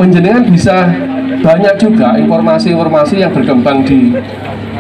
penjenengan bisa banyak juga informasi-informasi yang berkembang di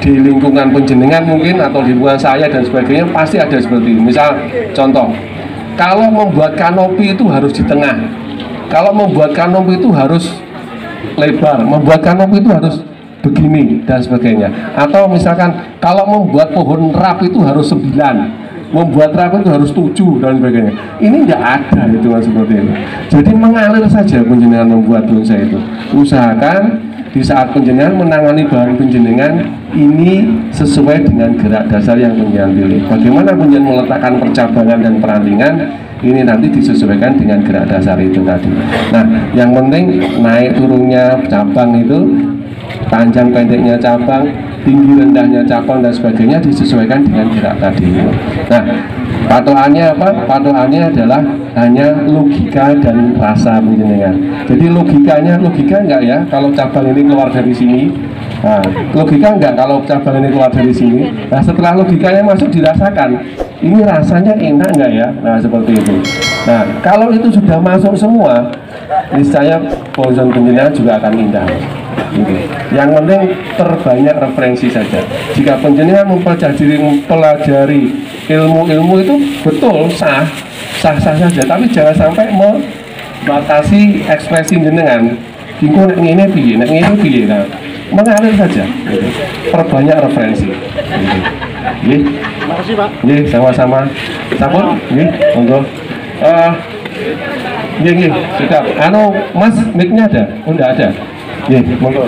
lingkungan penjenengan mungkin atau di lingkungan saya dan sebagainya, pasti ada seperti ini. Misal contoh, kalau membuat kanopi itu harus di tengah, kalau membuat kanopi itu harus lebar, membuat kanopi itu harus begini dan sebagainya. Atau misalkan kalau membuat pohon rap itu harus 9, membuat rap itu harus 7 dan sebagainya. Ini tidak ada itu seperti itu. Jadi mengalir saja penjenengan membuat bonsai itu. Usahakan di saat penjenengan menangani bahan penjenengan ini sesuai dengan gerak dasar yang penjenengan pilih. Bagaimana penjenengan meletakkan percabangan dan perantingan, ini nanti disesuaikan dengan gerak dasar itu tadi. Nah, yang penting naik turunnya cabang itu, panjang pendeknya cabang, tinggi rendahnya cabang dan sebagainya disesuaikan dengan gerak tadi. Nah, patokannya apa? Patokannya adalah hanya logika dan rasa penjenengan. Jadi logika enggak ya kalau cabang ini keluar dari sini. Nah, logika enggak kalau cabang ini keluar dari sini. Nah, setelah logikanya masuk dirasakan, ini rasanya enak enggak ya? Nah, seperti itu. Nah, kalau itu sudah masuk semua, niscaya bonsai penjenengan juga akan indah. Gitu. Yang penting terbanyak referensi saja. Jika penjenengan mempelajari ilmu-ilmu itu betul sah saja, tapi jangan sampai membatasi ekspresi jenengan. Kingko nek ngene piye, nek ngene piye, nah, mengalir saja. Gitu. Perbanyak referensi. Gitu. Nggih. Makasih, Pak. Nggih, sama-sama. Sampun? Nggih, monggo. Nggih, sudah. Mas, mic-nya ada? Oh, enggak ada. Nggih, monggo.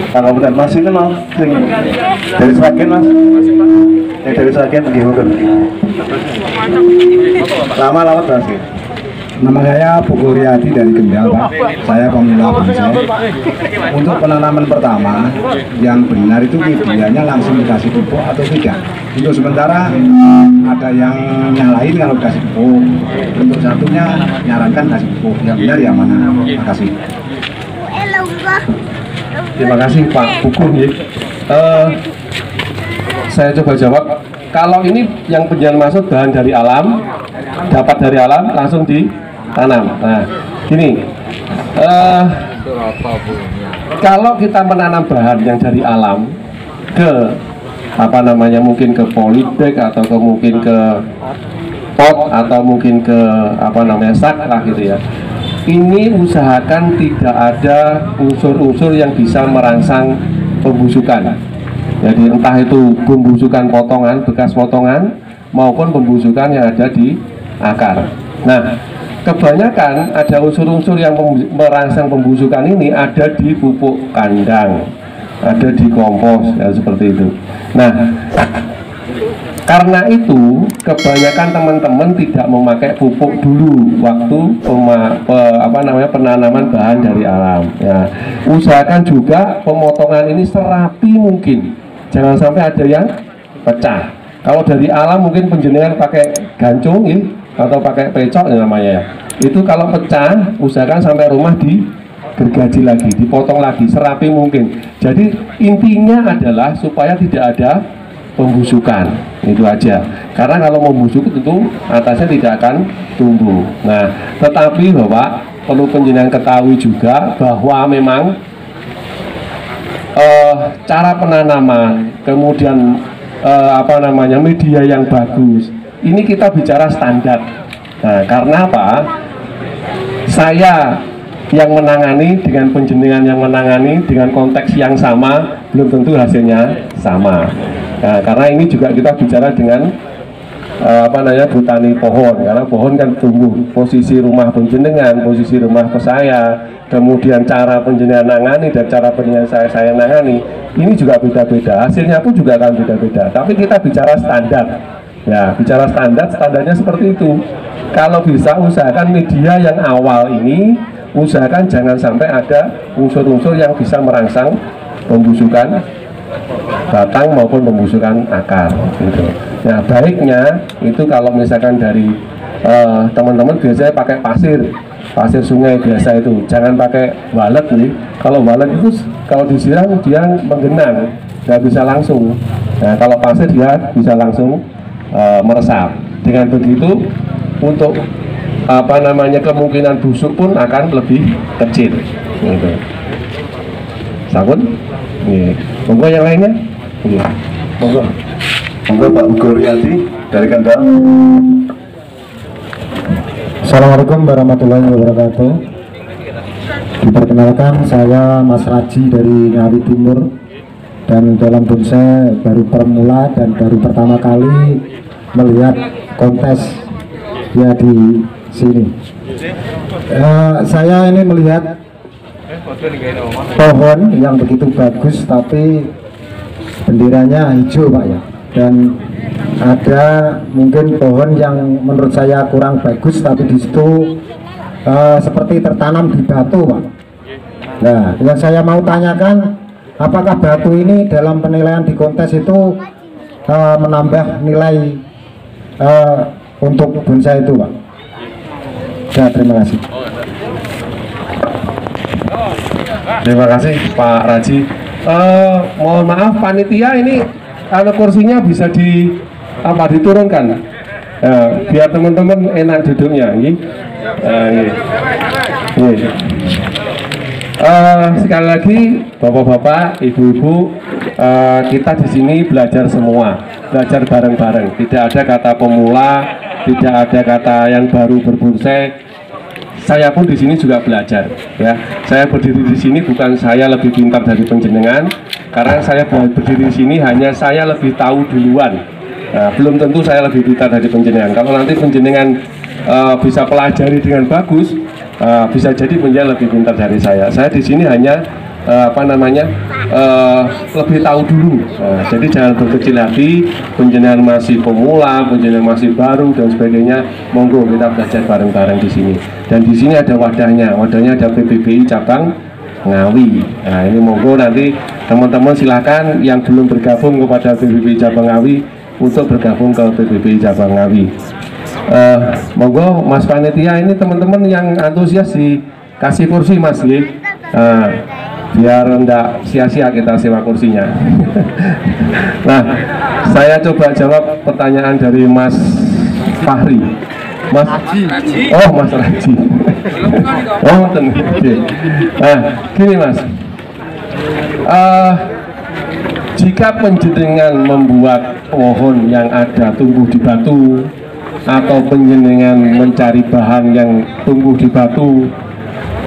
Kalau bukan Mas itu mau dari Sragen Mas. Yang dari Sragen nggih monggo. Lama-lama Mas. Nama saya Pugu Riyadi dari Kendal, Pak. Saya pemula bonsai. Untuk penanaman pertama, yang benar itu medianya langsung dikasih pupuk atau tidak. Untuk sementara ada yang nyalain kalau dikasih pupuk. Untuk satunya nyarankan kasih pupuk. Yang benar yang mana? Terima kasih. Terima kasih Pak Pugu. Saya coba jawab. Kalau ini yang penjenengan maksud bahan dari alam, dapat dari alam langsung ditanam. Nah, gini, kalau kita menanam bahan yang dari alam ke mungkin ke polybag atau mungkin ke pot atau mungkin ke sak lah gitu ya. Ini usahakan tidak ada unsur-unsur yang bisa merangsang pembusukan. Jadi entah itu pembusukan potongan, bekas potongan, maupun pembusukan yang ada di akar. Nah, kebanyakan ada unsur-unsur yang merangsang pembusukan ini ada di pupuk kandang, ada di kompos, ya seperti itu. Nah, karena itu kebanyakan teman-teman tidak memakai pupuk dulu waktu penanaman bahan dari alam. Ya, usahakan juga pemotongan ini serapi mungkin. Jangan sampai ada yang pecah. Kalau dari alam mungkin penjenengan pakai gancung atau pakai pecok namanya ya. Itu kalau pecah usahakan sampai rumah digergaji lagi, dipotong lagi, serapi mungkin. Jadi intinya adalah supaya tidak ada pembusukan, itu aja. Karena kalau membusuk tentu atasnya tidak akan tumbuh. Nah, tetapi Bapak perlu penjenengan ketahui juga bahwa memang cara penanaman, kemudian media yang bagus. Ini kita bicara standar. Nah, karena apa? Saya yang menangani dengan penjenengan yang menangani dengan konteks yang sama belum tentu hasilnya sama. Nah, karena ini juga kita bicara dengan botani pohon, karena pohon kan tumbuh posisi rumah penjenengan, posisi rumah ke saya, kemudian cara penjenengan nangani dan cara penjenengan saya nangani ini juga beda-beda, hasilnya pun juga akan beda-beda. Tapi kita bicara standar, ya bicara standarnya seperti itu. Kalau bisa usahakan media yang awal ini usahakan jangan sampai ada unsur-unsur yang bisa merangsang pembusukan batang maupun pembusukan akar gitu. Nah, baiknya itu kalau misalkan dari teman-teman biasanya pakai pasir sungai biasa itu, jangan pakai walet nih. Kalau walet itu kalau disiram dia menggenang, nggak bisa langsung. Nah, kalau pasir dia bisa langsung meresap. Dengan begitu untuk kemungkinan busuk pun akan lebih kecil. Gitu. Sampun? Nggih. Monggo yang lainnya? Nggih. Monggo. Monggo Pak Bugoryati dari Kendal. Assalamualaikum warahmatullahi wabarakatuh. Diperkenalkan, saya Mas Raji dari Ngawi Timur, dan dalam bonsai baru permula dan baru pertama kali melihat kontes ya di sini. Saya ini melihat pohon yang begitu bagus, tapi benderanya hijau Pak ya, dan ada mungkin pohon yang menurut saya kurang bagus, tapi di situ seperti tertanam di batu Pak. Nah, yang saya mau tanyakan, apakah batu ini dalam penilaian di kontes itu menambah nilai untuk bonsai itu Pak? Ya, terima kasih. Terima kasih Pak Raji. Mohon maaf panitia, ini kursinya bisa diturunkan, biar teman-teman enak duduknya. Sekali lagi bapak-bapak, ibu-ibu, kita di sini belajar semua, belajar bareng-bareng. Tidak ada kata pemula, tidak ada kata yang baru berbonsai. Saya pun di sini juga belajar, ya. Saya berdiri di sini bukan saya lebih pintar dari penjenengan, karena saya berdiri di sini hanya saya lebih tahu duluan. Nah, belum tentu saya lebih pintar dari penjenengan. Kalau nanti penjenengan bisa pelajari dengan bagus, bisa jadi penjenengan lebih pintar dari saya. Saya di sini hanya lebih tahu dulu. Jadi jangan berkecil hati, penjenengan masih pemula, penjenengan masih baru dan sebagainya. Monggo kita belajar bareng-bareng di sini. Dan di sini ada wadahnya ada PBBI cabang Ngawi. Nah, ini monggo nanti teman-teman silahkan yang belum bergabung kepada PBBI cabang Ngawi untuk bergabung ke PBBI cabang Ngawi. Monggo Mas panitia, ini teman-teman yang antusias dikasih kursi Mas, biar enggak sia-sia kita sewa kursinya. Nah, saya coba jawab pertanyaan dari Mas Fahri. Mas Raji. Oh, Mas Raji. Oh, nah, gini Mas, jika penjenengan membuat pohon yang ada tumbuh di batu, atau penjenengan mencari bahan yang tumbuh di batu,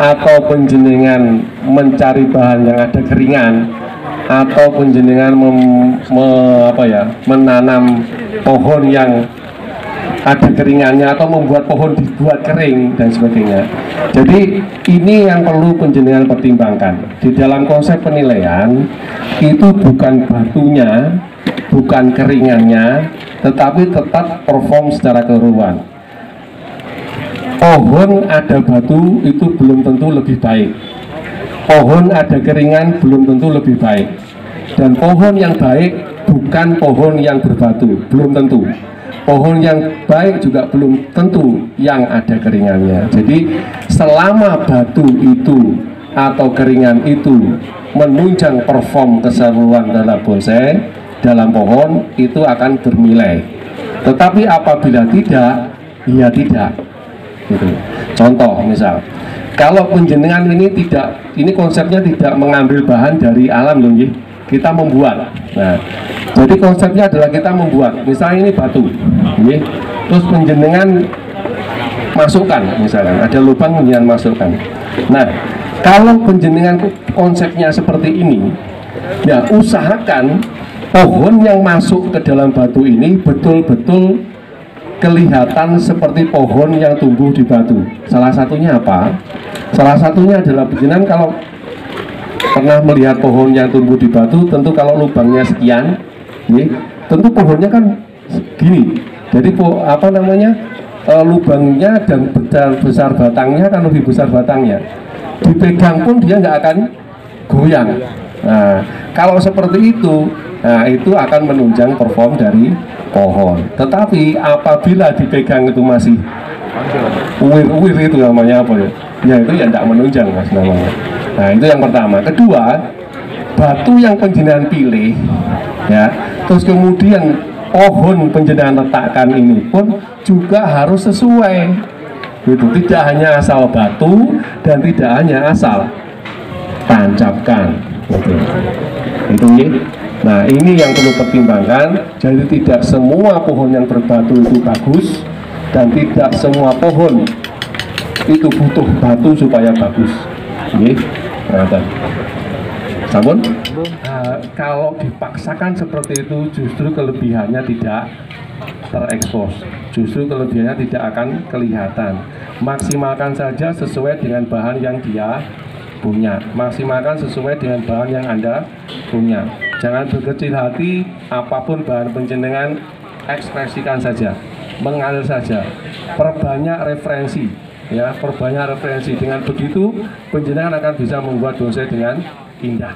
atau penjenengan mencari bahan yang ada keringan, atau penjenengan menanam pohon yang ada keringannya, atau membuat pohon dibuat kering dan sebagainya. Jadi ini yang perlu penjenengan pertimbangkan di dalam konsep penilaian. Itu bukan batunya, bukan keringannya, tetapi tetap perform secara keseluruhan. Pohon ada batu itu belum tentu lebih baik, pohon ada keringan belum tentu lebih baik, dan pohon yang baik bukan pohon yang berbatu, belum tentu. Pohon yang baik juga belum tentu yang ada keringannya. Jadi selama batu itu atau keringan itu menunjang perform keseluruhan dalam bonsai, dalam pohon, itu akan bernilai. Tetapi apabila tidak, ya tidak. Gitu. Contoh misal, kalau penjenengan ini konsepnya tidak mengambil bahan dari alam loh, kita membuat. Nah, jadi konsepnya adalah kita membuat. Misalnya ini batu, terus penjenengan masukkan, misalkan ada lubang penjenengan masukkan. Nah, kalau penjenengan konsepnya seperti ini, ya usahakan pohon yang masuk ke dalam batu ini betul-betul kelihatan seperti pohon yang tumbuh di batu. Salah satunya apa? Salah satunya adalah penjenengan kalau pernah melihat pohon yang tumbuh di batu, tentu kalau lubangnya sekian, tentu pohonnya kan gini. Jadi lubangnya dan besar batangnya kan lebih besar batangnya. Dipegang pun dia nggak akan goyang. Nah, kalau seperti itu, nah itu akan menunjang perform dari pohon. Tetapi apabila dipegang itu masih uwir-uwir, itu namanya apa ya? Ya itu ya tidak menunjang Mas namanya. Nah itu yang pertama. Kedua, batu yang penjenengan pilih, ya, terus kemudian pohon penjenengan letakkan ini pun juga harus sesuai. Itu tidak hanya asal batu dan tidak hanya asal. tancapkan. Itu ya. Nah, ini yang perlu pertimbangkan. Jadi tidak semua pohon yang berbatu itu bagus, dan tidak semua pohon itu butuh batu supaya bagus. Nggih, sampun. Kalau dipaksakan seperti itu, justru kelebihannya tidak terekspos, justru kelebihannya tidak akan kelihatan. Maksimalkan saja sesuai dengan bahan yang dia punya, maksimalkan sesuai dengan bahan yang Anda punya. Jangan berkecil hati, apapun bahan penjenengan, ekspresikan saja, mengalir saja, perbanyak referensi, ya, perbanyak referensi. Dengan begitu penjenengan akan bisa membuat bonsai dengan indah.